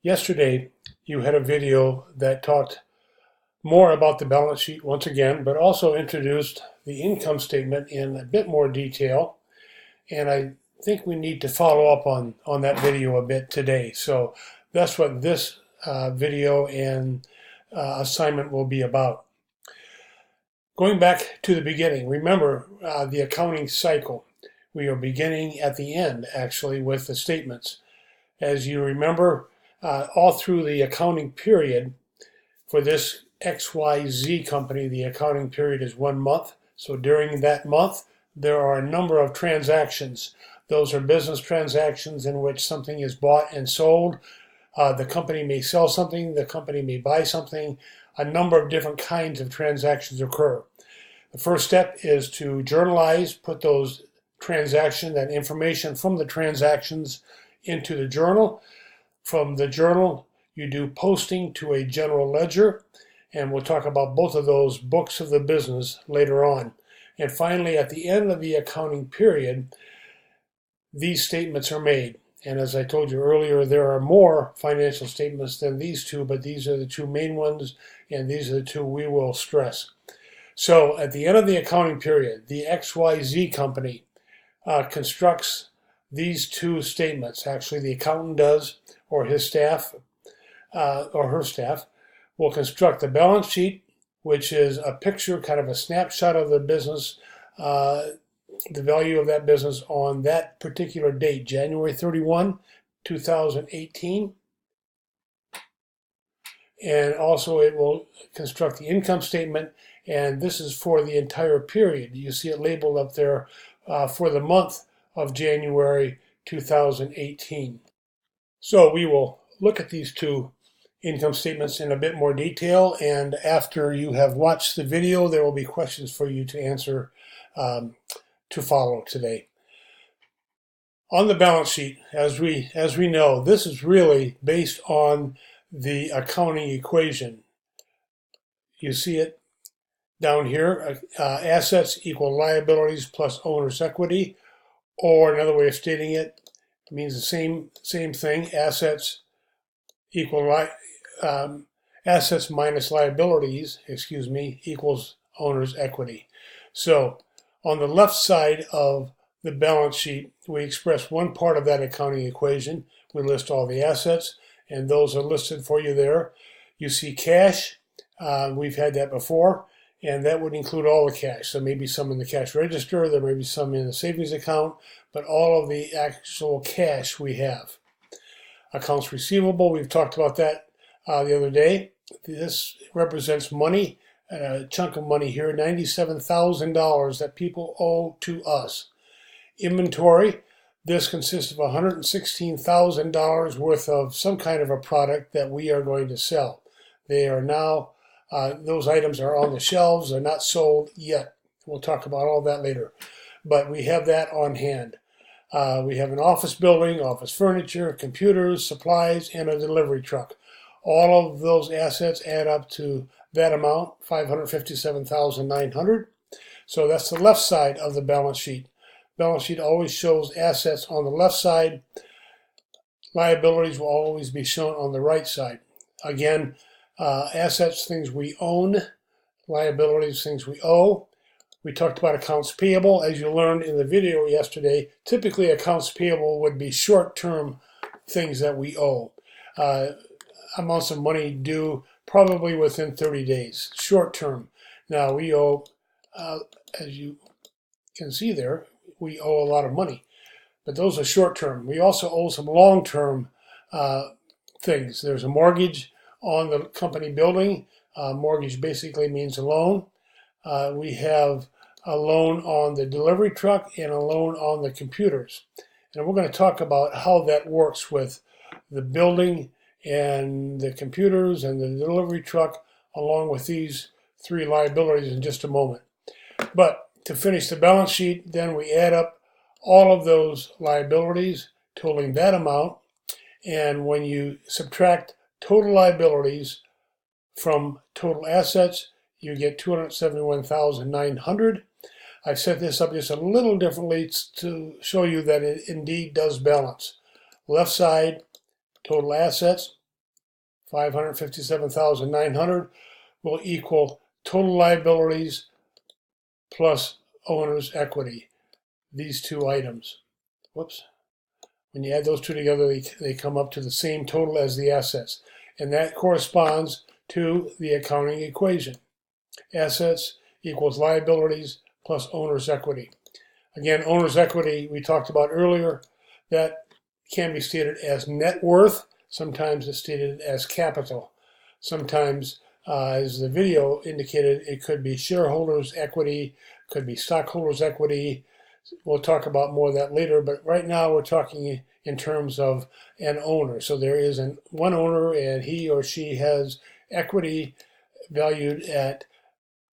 Yesterday, you had a video that talked more about the balance sheet once again, but also introduced the income statement in a bit more detail. And I think we need to follow up on that video a bit today. So that's what this video and assignment will be about. Going back to the beginning, remember the accounting cycle. We are beginning at the end, actually, with the statements. As you remember, all through the accounting period for this XYZ company, the accounting period is 1 month. So during that month, there are a number of transactions. Those are business transactions in which something is bought and sold. The company may sell something, the company may buy something. A number of different kinds of transactions occur. The first step is to journalize, put those transactions, that information from the transactions into the journal. From the journal, you do posting to a general ledger, and we'll talk about both of those books of the business later on. And finally, at the end of the accounting period, these statements are made. And as I told you earlier, there are more financial statements than these two, but these are the two main ones, and these are the two we will stress. So at the end of the accounting period, the XYZ company constructs these two statements. Actually, the accountant does, or his staff, or her staff, will construct the balance sheet, which is a picture, kind of a snapshot of the business, the value of that business on that particular date, January 31, 2018. And also it will construct the income statement, and this is for the entire period. You see it labeled up there for the month of January 2018. So we will look at these two income statements in a bit more detail, and after you have watched the video, there will be questions for you to answer to follow today. On the balance sheet, as we know, this is really based on the accounting equation. You see it down here, assets equal liabilities plus owner's equity, or another way of stating it means the same thing, assets equal assets minus liabilities, equals owner's equity. So on the left side of the balance sheet, we express one part of that accounting equation. We list all the assets, and those are listed for you there. You see cash. We've had that before, and that would include all the cash. There may be some in the cash register, there may be some in the savings account, but all of the actual cash we have. Accounts receivable, we've talked about that the other day. This represents money, a chunk of money here, $97,000 that people owe to us. Inventory, this consists of $116,000 worth of some kind of a product that we are going to sell. They are now, those items are on the shelves, they're not sold yet. We'll talk about all that later. But we have that on hand. We have an office building, office furniture, computers, supplies, and a delivery truck. All of those assets add up to that amount, $557,900. So that's the left side of the balance sheet. Balance sheet always shows assets on the left side. Liabilities will always be shown on the right side. Again, assets, things we own. Liabilities, things we owe. We talked about accounts payable. As you learned in the video yesterday, typically accounts payable would be short-term things that we owe. Amounts of money due probably within 30 days, short-term. Now we owe, as you can see there, we owe a lot of money, but those are short-term. We also owe some long-term things. There's a mortgage on the company building. Mortgage basically means a loan. We have a loan on the delivery truck and a loan on the computers. And we're going to talk about how that works with the building and the computers and the delivery truck along with these three liabilities in just a moment. But to finish the balance sheet, then we add up all of those liabilities, totaling that amount. And when you subtract total liabilities from total assets, you get $271,900. I've set this up just a little differently to show you that it indeed does balance. Left side, total assets, $557,900 will equal total liabilities plus owner's equity. These two items. Whoops. When you add those two together, they come up to the same total as the assets. And that corresponds to the accounting equation. Assets equals liabilities plus owner's equity. Again, owner's equity we talked about earlier. That can be stated as net worth. Sometimes it's stated as capital. Sometimes, as the video indicated, it could be shareholders' equity, could be stockholders' equity. We'll talk about more of that later, but right now we're talking in terms of an owner. So there is one owner, and he or she has equity valued at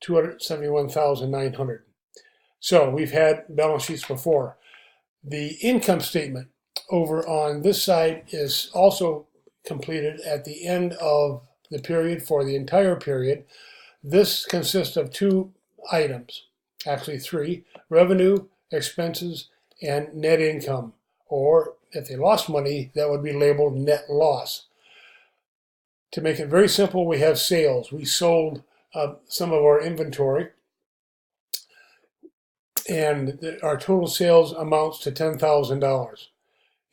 $271,900. So we've had balance sheets before. The income statement over on this side is also completed at the end of the period for the entire period. This consists of two items, actually three: revenue, expenses, and net income. Or if they lost money, that would be labeled net loss. To make it very simple, we have sales. We sold some of our inventory, and our total sales amounts to $10,000.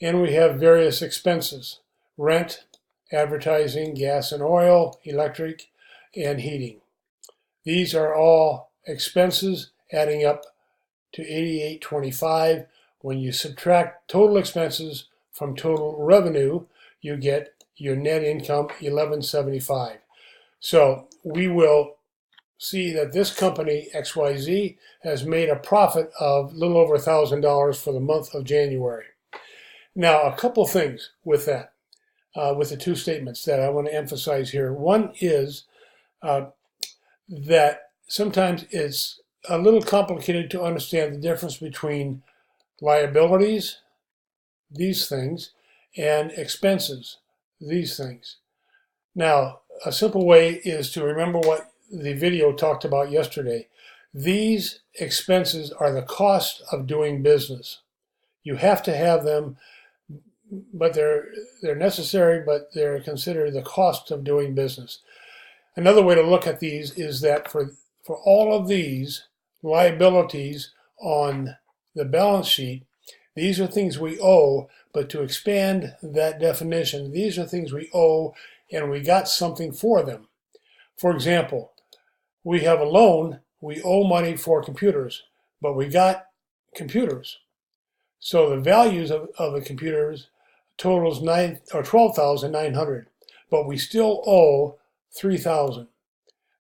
And we have various expenses: rent, advertising, gas and oil, electric, and heating. These are all expenses adding up to $88.25. When you subtract total expenses from total revenue, you get your net income, $11.75. So we will see that this company, XYZ, has made a profit of a little over $1,000 for the month of January. Now, a couple things with that, with the two statements that I want to emphasize here. One is that sometimes it's a little complicated to understand the difference between liabilities, these things, and expenses, these things. Now, a simple way is to remember what the video talked about yesterday. These expenses are the cost of doing business. You have to have them, but they're necessary, but they're considered the cost of doing business. Another way to look at these is that for all of these liabilities on the balance sheet, these are things we owe, but to expand that definition, these are things we owe and we got something for them. For example, we have a loan, we owe money for computers, but we got computers. So the values of the computers totals $12,900, but we still owe $3,000.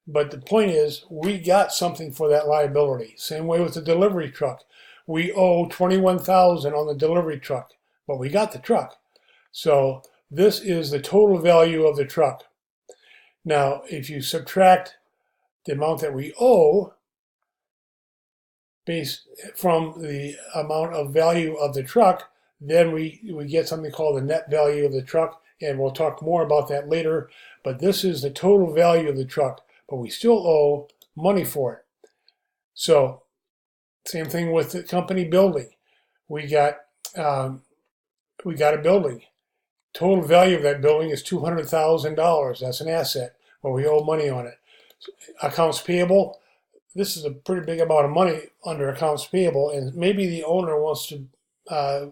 But the point is, we got something for that liability. Same way with the delivery truck. We owe $21,000 on the delivery truck, but we got the truck. So this is the total value of the truck. Now, if you subtract the amount that we owe based from the amount of value of the truck, then we get something called the net value of the truck, and we'll talk more about that later. But this is the total value of the truck, but we still owe money for it. So same thing with the company building. We got a building. Total value of that building is $200,000. That's an asset, but we owe money on it. Accounts payable. This is a pretty big amount of money under accounts payable, and maybe the owner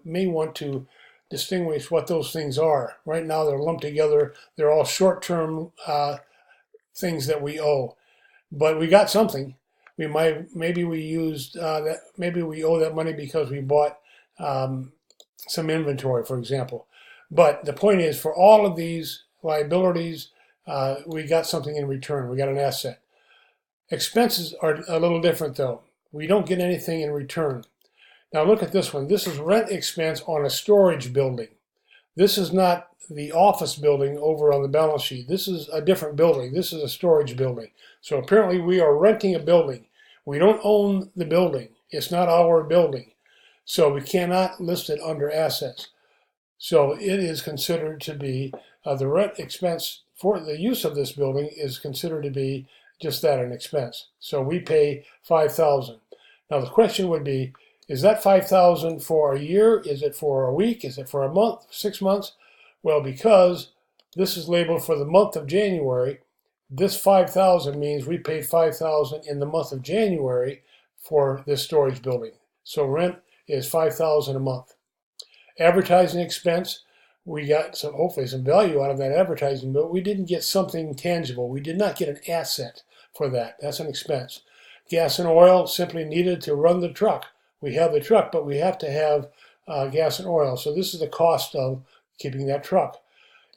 may want to distinguish what those things are. Right now, they're lumped together. They're all short-term things that we owe, but we got something. Maybe we owe that money because we bought some inventory, for example. But the point is, for all of these liabilities, we got something in return. We got an asset. Expenses are a little different, though. We don't get anything in return. Now look at this one. This is rent expense on a storage building. This is not the office building over on the balance sheet. This is a different building. This is a storage building. So apparently we are renting a building. We don't own the building. It's not our building. So we cannot list it under assets. So it is considered to be, the rent expense for the use of this building is considered to be just that, an expense. So we pay $5,000. Now the question would be, is that $5,000 for a year? Is it for a week? Is it for a month? 6 months? Well, because This is labeled for the month of January. This $5,000 means we paid $5,000 in the month of January for this storage building. So rent is $5,000 a month. Advertising expense, we got hopefully some value out of that advertising, but we didn't get something tangible. We did not get an asset for that. That's an expense. Gas and oil, simply needed to run the truck. We have the truck, but we have to have gas and oil. So this is the cost of keeping that truck.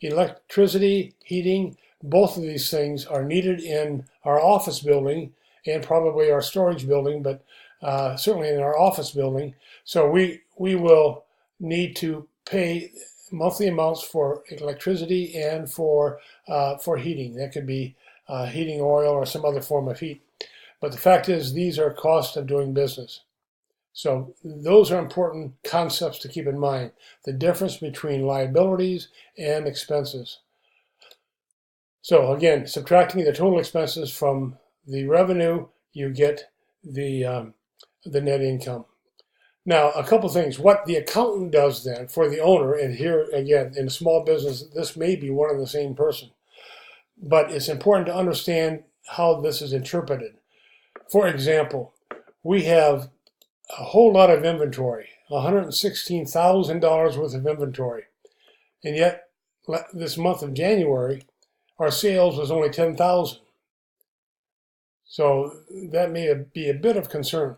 Electricity, heating, both of these things are needed in our office building and probably our storage building, but certainly in our office building. So we will need to pay monthly amounts for electricity and for heating. That could be heating oil or some other form of heat. But the fact is, these are costs of doing business. So those are important concepts to keep in mind. The difference between liabilities and expenses. So again, subtracting the total expenses from the revenue, you get the net income. Now, a couple things. What the accountant does then for the owner, and here again, in a small business, this may be one and the same person, but it's important to understand how this is interpreted. For example, we have a whole lot of inventory, $116,000 worth of inventory, and yet this month of January, our sales was only $10,000. So that may be a bit of concern.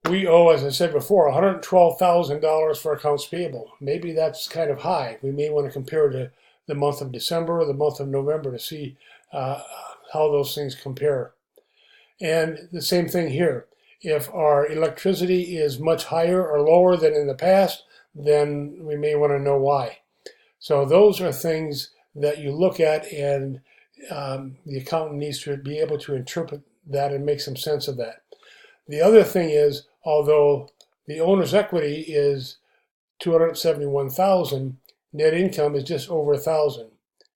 We owe, as I said before, $112,000 for accounts payable. Maybe that's kind of high. We may want to compare to the month of December or the month of November to see how those things compare. And the same thing here. If our electricity is much higher or lower than in the past, then we may want to know why. So those are things that you look at, and the accountant needs to be able to interpret that and make some sense of that. The other thing is, although the owner's equity is $271,000, net income is just over $1,000.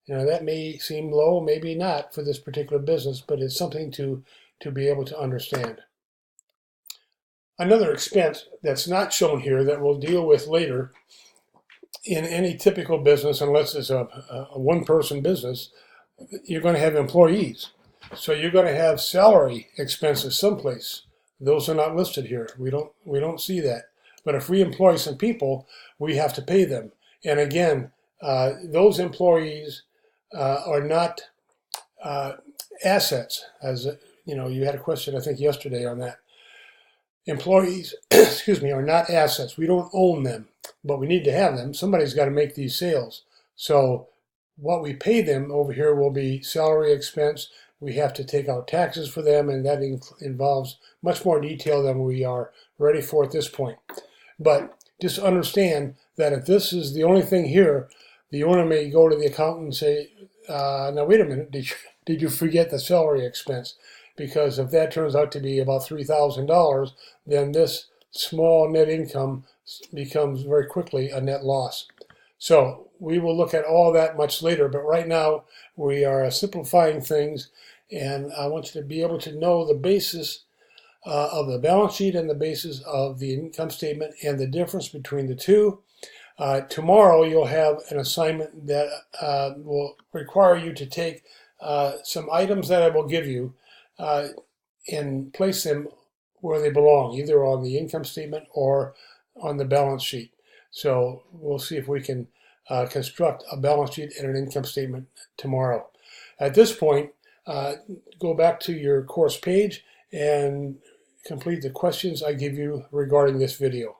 Now that may seem low, maybe not for this particular business, but it's something to be able to understand. Another expense that's not shown here that we'll deal with later in any typical business, unless it's a one-person business, you're going to have employees. So you're going to have salary expenses someplace. Those are not listed here. We don't see that. But if we employ some people, we have to pay them. And again, those employees are not assets. As you know, you had a question I think yesterday on that. Employees, excuse me, are not assets. We don't own them, but we need to have them. Somebody's got to make these sales. So what we pay them over here will be salary expense. We have to take out taxes for them, and that involves much more detail than we are ready for at this point. But just understand that if this is the only thing here, the owner may go to the accountant and say, now wait a minute, did you forget the salary expense? Because if that turns out to be about $3,000, then this small net income becomes very quickly a net loss. So we will look at all that much later, but right now we are simplifying things, and I want you to be able to know the basis of the balance sheet and the basis of the income statement and the difference between the two. Tomorrow you'll have an assignment that will require you to take some items that I will give you and place them where they belong, either on the income statement or on the balance sheet. So we'll see if we can construct a balance sheet and an income statement tomorrow. At this point, go back to your course page and complete the questions I give you regarding this video.